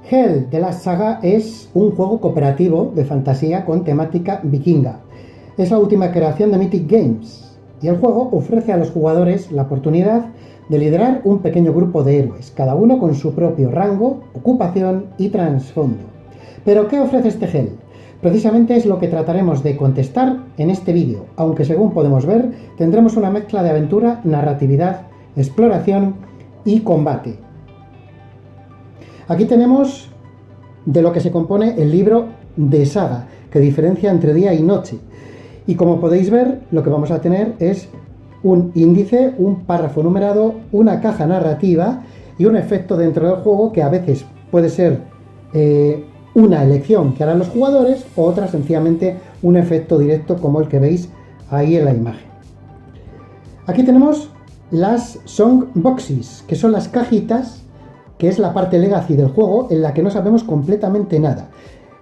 Hell de la Saga es un juego cooperativo de fantasía con temática vikinga. Es la última creación de Mythic Games y el juego ofrece a los jugadores la oportunidad de liderar un pequeño grupo de héroes, cada uno con su propio rango, ocupación y trasfondo. ¿Pero qué ofrece este Hell? Precisamente es lo que trataremos de contestar en este vídeo, aunque según podemos ver tendremos una mezcla de aventura, narratividad, exploración y combate. Aquí tenemos de lo que se compone el libro de saga, que diferencia entre día y noche. Y como podéis ver, lo que vamos a tener es un índice, un párrafo numerado, una caja narrativa y un efecto dentro del juego que a veces puede ser una elección que harán los jugadores o otra sencillamente un efecto directo como el que veis ahí en la imagen. Aquí tenemos las Song Boxes, que son las cajitas, que es la parte legacy del juego en la que no sabemos completamente nada.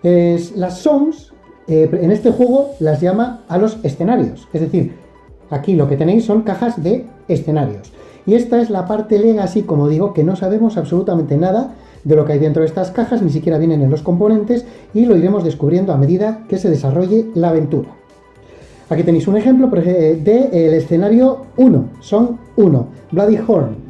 Las songs, en este juego las llama a los escenarios, es decir, aquí lo que tenéis son cajas de escenarios. Y esta es la parte legacy, como digo, que no sabemos absolutamente nada de lo que hay dentro de estas cajas, ni siquiera vienen en los componentes y lo iremos descubriendo a medida que se desarrolle la aventura. Aquí tenéis un ejemplo del escenario 1, Song 1, Bloody Horn,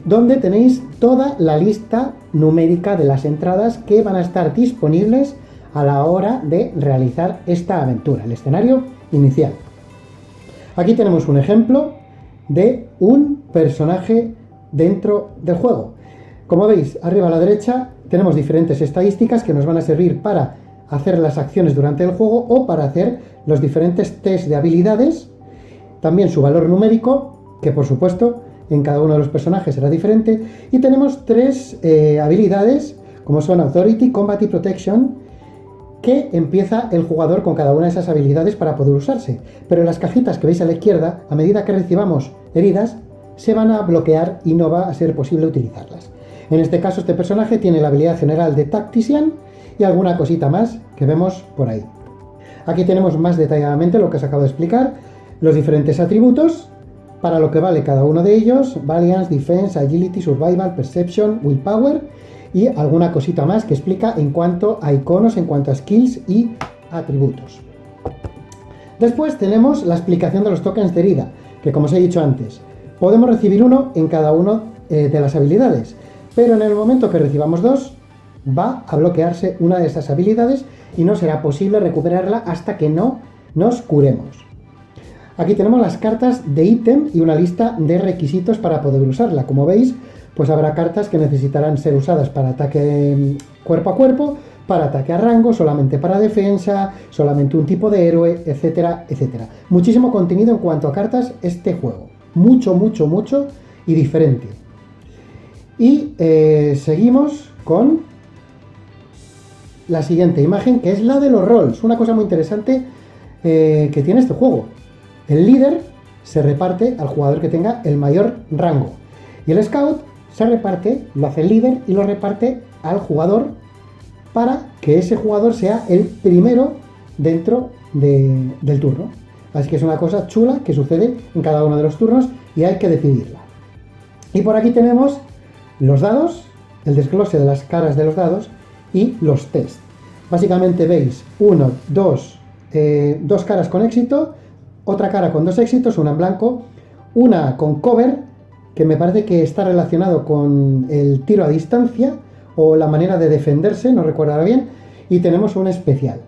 donde tenéis toda la lista numérica de las entradas que van a estar disponibles a la hora de realizar esta aventura, el escenario inicial. Aquí tenemos un ejemplo de un personaje dentro del juego. Como veis, arriba a la derecha tenemos diferentes estadísticas que nos van a servir para hacer las acciones durante el juego o para hacer los diferentes test de habilidades, también su valor numérico, que por supuesto en cada uno de los personajes será diferente, y tenemos tres habilidades, como son Authority, Combat y Protection, que empieza el jugador con cada una de esas habilidades para poder usarse. Pero en las cajitas que veis a la izquierda, a medida que recibamos heridas, se van a bloquear y no va a ser posible utilizarlas. En este caso, este personaje tiene la habilidad general de Tactician y alguna cosita más que vemos por ahí. Aquí tenemos más detalladamente lo que os acabo de explicar, los diferentes atributos, para lo que vale cada uno de ellos: Valiance, Defense, Agility, Survival, Perception, Willpower y alguna cosita más que explica en cuanto a iconos, en cuanto a skills y atributos. Después tenemos la explicación de los tokens de herida, que como os he dicho antes, podemos recibir uno en cada una de las habilidades, pero en el momento que recibamos dos, va a bloquearse una de esas habilidades y no será posible recuperarla hasta que no nos curemos. Aquí tenemos las cartas de ítem y una lista de requisitos para poder usarla. Como veis, pues habrá cartas que necesitarán ser usadas para ataque cuerpo a cuerpo, para ataque a rango, solamente para defensa, solamente un tipo de héroe, etcétera, etcétera. Muchísimo contenido en cuanto a cartas este juego. Mucho, mucho, mucho y diferente. Y seguimos con la siguiente imagen, que es la de los roles. Una cosa muy interesante que tiene este juego. El líder se reparte al jugador que tenga el mayor rango. Y el scout se reparte, lo hace el líder y lo reparte al jugador para que ese jugador sea el primero dentro del turno. Así que es una cosa chula que sucede en cada uno de los turnos y hay que decidirla. Y por aquí tenemos los dados, el desglose de las caras de los dados y los test. Básicamente veis dos caras con éxito, otra cara con dos éxitos, una en blanco, una con cover, que me parece que está relacionado con el tiro a distancia o la manera de defenderse, no recuerdo ahora bien, y tenemos un especial.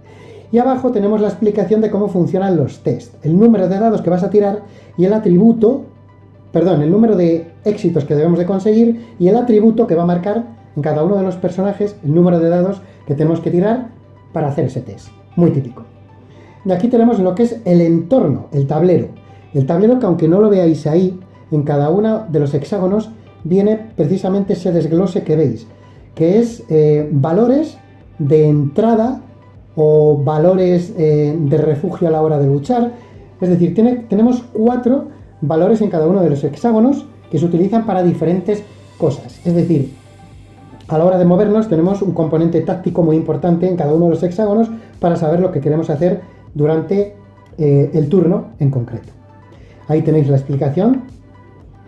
Y abajo tenemos la explicación de cómo funcionan los test, el número de dados que vas a tirar y el número de éxitos que debemos de conseguir y el atributo que va a marcar en cada uno de los personajes el número de dados que tenemos que tirar para hacer ese test. Muy típico. Y aquí tenemos lo que es el entorno, el tablero. El tablero que, aunque no lo veáis ahí, en cada uno de los hexágonos viene precisamente ese desglose que veis, que es valores de entrada o valores de refugio a la hora de luchar. Es decir, tenemos 4 valores en cada uno de los hexágonos que se utilizan para diferentes cosas. Es decir, a la hora de movernos tenemos un componente táctico muy importante en cada uno de los hexágonos para saber lo que queremos hacer durante el turno en concreto. Ahí tenéis la explicación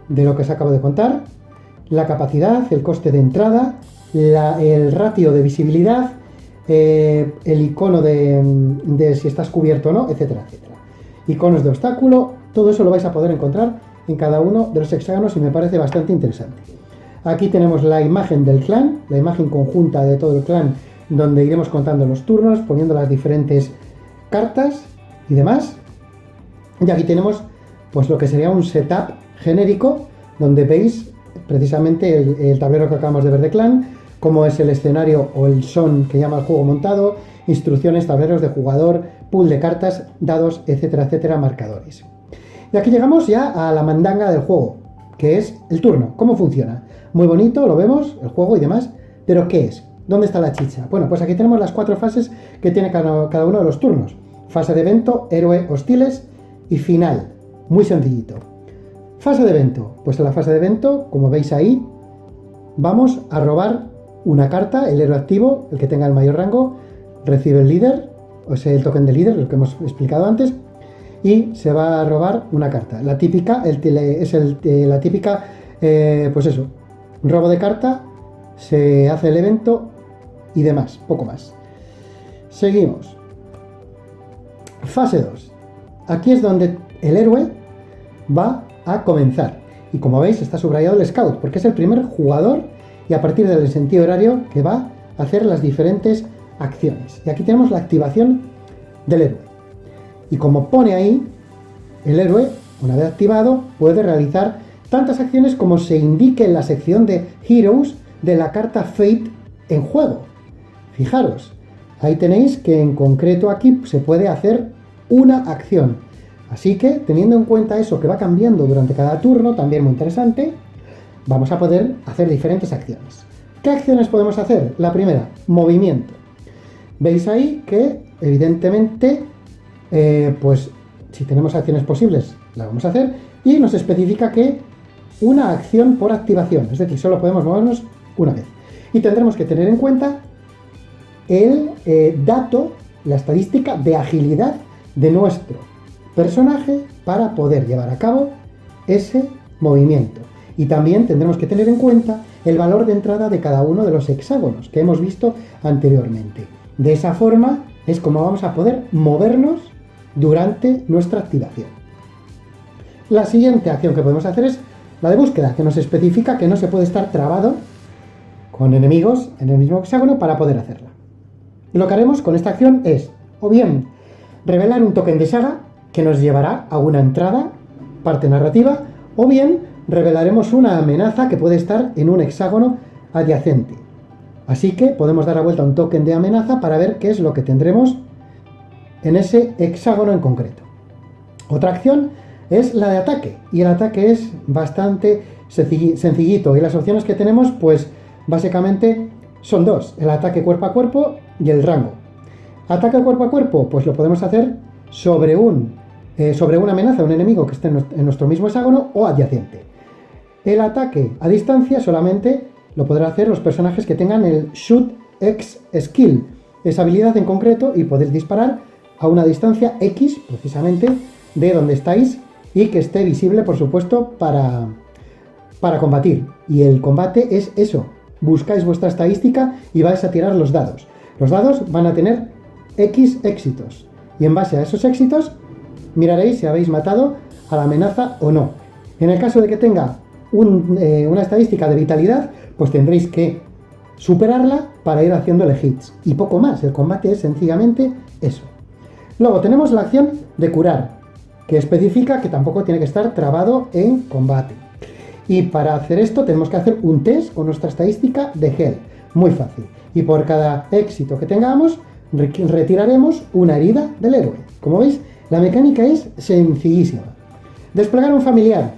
de lo que os acabo de contar, la capacidad, el coste de entrada, el ratio de visibilidad, el icono de si estás cubierto o no, etcétera, etcétera. Iconos de obstáculo, todo eso lo vais a poder encontrar en cada uno de los hexágonos y me parece bastante interesante. Aquí tenemos la imagen del clan, la imagen conjunta de todo el clan, donde iremos contando los turnos, poniendo las diferentes cartas y demás. Y aquí tenemos pues lo que sería un setup genérico, donde veis precisamente el tablero que acabamos de ver de clan, cómo es el escenario o el son que llama el juego montado, instrucciones, tableros de jugador, pool de cartas, dados, etcétera, etcétera, marcadores. Y aquí llegamos ya a la mandanga del juego, que es el turno. ¿Cómo funciona? Muy bonito, lo vemos, el juego y demás, pero ¿qué es? ¿Dónde está la chicha? Bueno, pues aquí tenemos las 4 fases que tiene cada uno de los turnos. Fase de evento, héroe, hostiles y final. Muy sencillito. Fase de evento. Pues en la fase de evento, como veis ahí, vamos a robar una carta, el héroe activo, el que tenga el mayor rango, recibe el líder, o sea, el token de líder, lo que hemos explicado antes, y se va a robar una carta. La típica, la típica, pues eso, robo de carta, se hace el evento y demás, poco más. Seguimos. Fase 2. Aquí es donde el héroe va a comenzar. Y como veis está subrayado el scout, porque es el primer jugador y a partir del sentido horario que va a hacer las diferentes acciones. Y aquí tenemos la activación del héroe. Y como pone ahí, el héroe, una vez activado, puede realizar tantas acciones como se indique en la sección de Heroes de la carta Fate en juego. Fijaros, ahí tenéis que en concreto aquí se puede hacer una acción. Así que, teniendo en cuenta eso que va cambiando durante cada turno, también muy interesante, vamos a poder hacer diferentes acciones. ¿Qué acciones podemos hacer? La primera, movimiento. Veis ahí que, evidentemente, pues si tenemos acciones posibles, las vamos a hacer y nos especifica que una acción por activación, es decir, solo podemos movernos una vez. Y tendremos que tener en cuenta el dato, la estadística de agilidad de nuestro personaje para poder llevar a cabo ese movimiento. Y también tendremos que tener en cuenta el valor de entrada de cada uno de los hexágonos que hemos visto anteriormente. De esa forma es como vamos a poder movernos durante nuestra activación. La siguiente acción que podemos hacer es la de búsqueda, que nos especifica que no se puede estar trabado con enemigos en el mismo hexágono para poder hacerla. Lo que haremos con esta acción es, o bien, revelar un token de saga que nos llevará a una entrada, parte narrativa, o bien revelaremos una amenaza que puede estar en un hexágono adyacente. Así que podemos dar a vuelta un token de amenaza para ver qué es lo que tendremos en ese hexágono en concreto. Otra acción es la de ataque, y el ataque es bastante sencillito, y las opciones que tenemos pues básicamente son dos, el ataque cuerpo a cuerpo y el rango. Ataque cuerpo a cuerpo pues lo podemos hacer sobre una amenaza, un enemigo que esté en nuestro mismo hexágono o adyacente. El ataque a distancia solamente lo podrán hacer los personajes que tengan el Shoot X Skill, esa habilidad en concreto, y podéis disparar a una distancia X, precisamente, de donde estáis y que esté visible, por supuesto, para combatir. Y el combate es eso, buscáis vuestra estadística y vais a tirar los dados. Los dados van a tener X éxitos, y en base a esos éxitos miraréis si habéis matado a la amenaza o no. En el caso de que tenga una estadística de vitalidad, pues tendréis que superarla para ir haciéndole hits. Y poco más, el combate es sencillamente eso. Luego tenemos la acción de curar, que especifica que tampoco tiene que estar trabado en combate. Y para hacer esto tenemos que hacer un test con nuestra estadística de health. Muy fácil. Y por cada éxito que tengamos, retiraremos una herida del héroe. Como veis, la mecánica es sencillísima. Desplegar un familiar.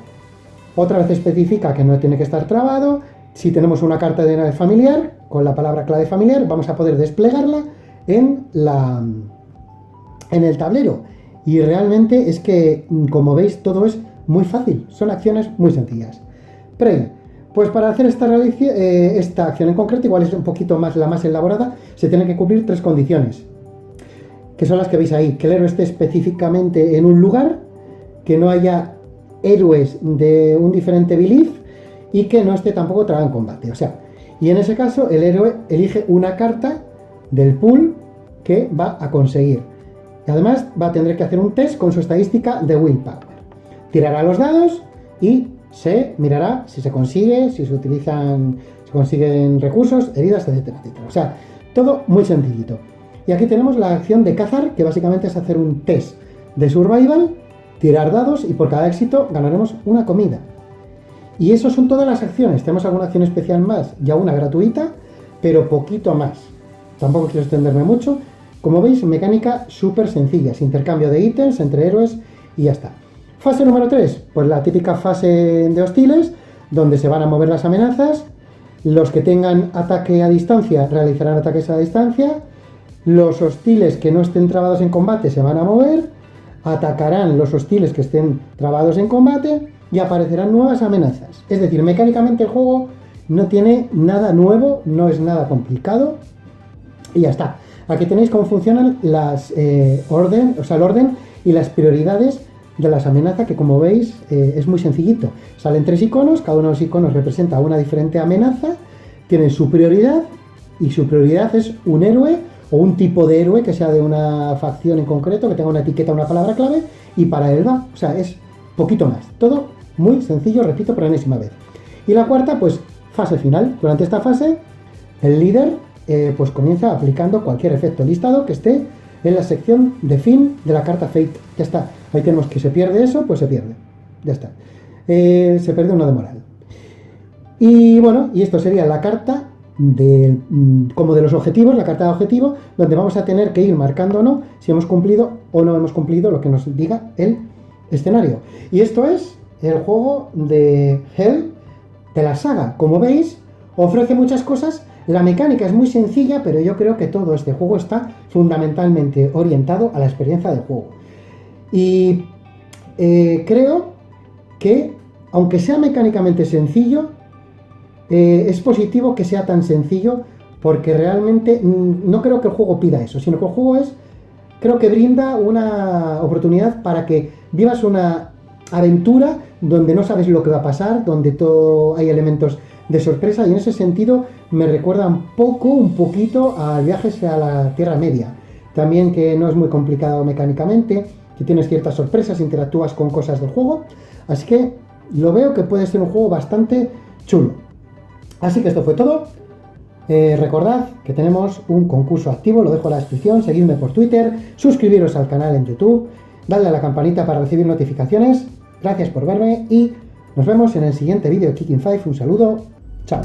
Otra vez especifica que no tiene que estar trabado. Si tenemos una carta de familiar, con la palabra clave familiar, vamos a poder desplegarla en el tablero. Y realmente es que, como veis, todo es muy fácil. Son acciones muy sencillas. Prey. Pues para hacer esta acción en concreto, igual es un poquito más la más elaborada, se tienen que cumplir 3 condiciones, que son las que veis ahí. Que el héroe esté específicamente en un lugar, que no haya héroes de un diferente belief y que no esté tampoco trabado en combate. O sea, Y en ese caso el héroe elige una carta del pool que va a conseguir. Y además va a tener que hacer un test con su estadística de willpower. Tirará los dados y se mirará si se consigue, si se consiguen recursos, heridas, etcétera, etcétera. O sea, todo muy sencillito. Y aquí tenemos la acción de cazar, que básicamente es hacer un test de survival, tirar dados y por cada éxito ganaremos una comida. Y eso son todas las acciones. Tenemos alguna acción especial más, ya una gratuita, pero poquito más. Tampoco quiero extenderme mucho. Como veis, mecánica súper sencilla, intercambio de ítems entre héroes y ya está. Fase número 3, pues la típica fase de hostiles, donde se van a mover las amenazas. Los que tengan ataque a distancia realizarán ataques a distancia. Los hostiles que no estén trabados en combate se van a mover. Atacarán los hostiles que estén trabados en combate y aparecerán nuevas amenazas. Es decir, mecánicamente el juego no tiene nada nuevo, no es nada complicado y ya está. Aquí tenéis cómo funcionan el orden y las prioridades de las amenazas, que como veis es muy sencillito. Salen 3 iconos, cada uno de los iconos representa una diferente amenaza, tienen su prioridad y su prioridad es un héroe o un tipo de héroe que sea de una facción en concreto, que tenga una etiqueta, una palabra clave y para él va. O sea, es poquito más. Todo muy sencillo, repito por enésima vez. Y la cuarta, pues fase final. Durante esta fase, el líder pues comienza aplicando cualquier efecto listado que esté en la sección de fin de la carta Fate. Ya está. Ahí tenemos que se pierde eso, pues se pierde. Ya está. Se pierde uno de moral. Y bueno, y esto sería la carta como de los objetivos, la carta de objetivo, donde vamos a tener que ir marcando o no si hemos cumplido o no hemos cumplido lo que nos diga el escenario. Y esto es el juego de Hell de la saga. Como veis, ofrece muchas cosas. La mecánica es muy sencilla, pero yo creo que todo este juego está fundamentalmente orientado a la experiencia del juego. Y creo que, aunque sea mecánicamente sencillo, es positivo que sea tan sencillo, porque realmente no creo que el juego pida eso, sino que el juego creo que brinda una oportunidad para que vivas una aventura donde no sabes lo que va a pasar, donde todo hay elementos de sorpresa, y en ese sentido me recuerda un poquito a viajes a la Tierra Media. También que no es muy complicado mecánicamente, que tienes ciertas sorpresas, interactúas con cosas del juego, así que lo veo que puede ser un juego bastante chulo. Así que esto fue todo. Recordad que tenemos un concurso activo, lo dejo en la descripción, seguidme por Twitter, suscribiros al canal en YouTube, dadle a la campanita para recibir notificaciones. Gracias por verme y nos vemos en el siguiente vídeo de Kicking 5. Un saludo, chao.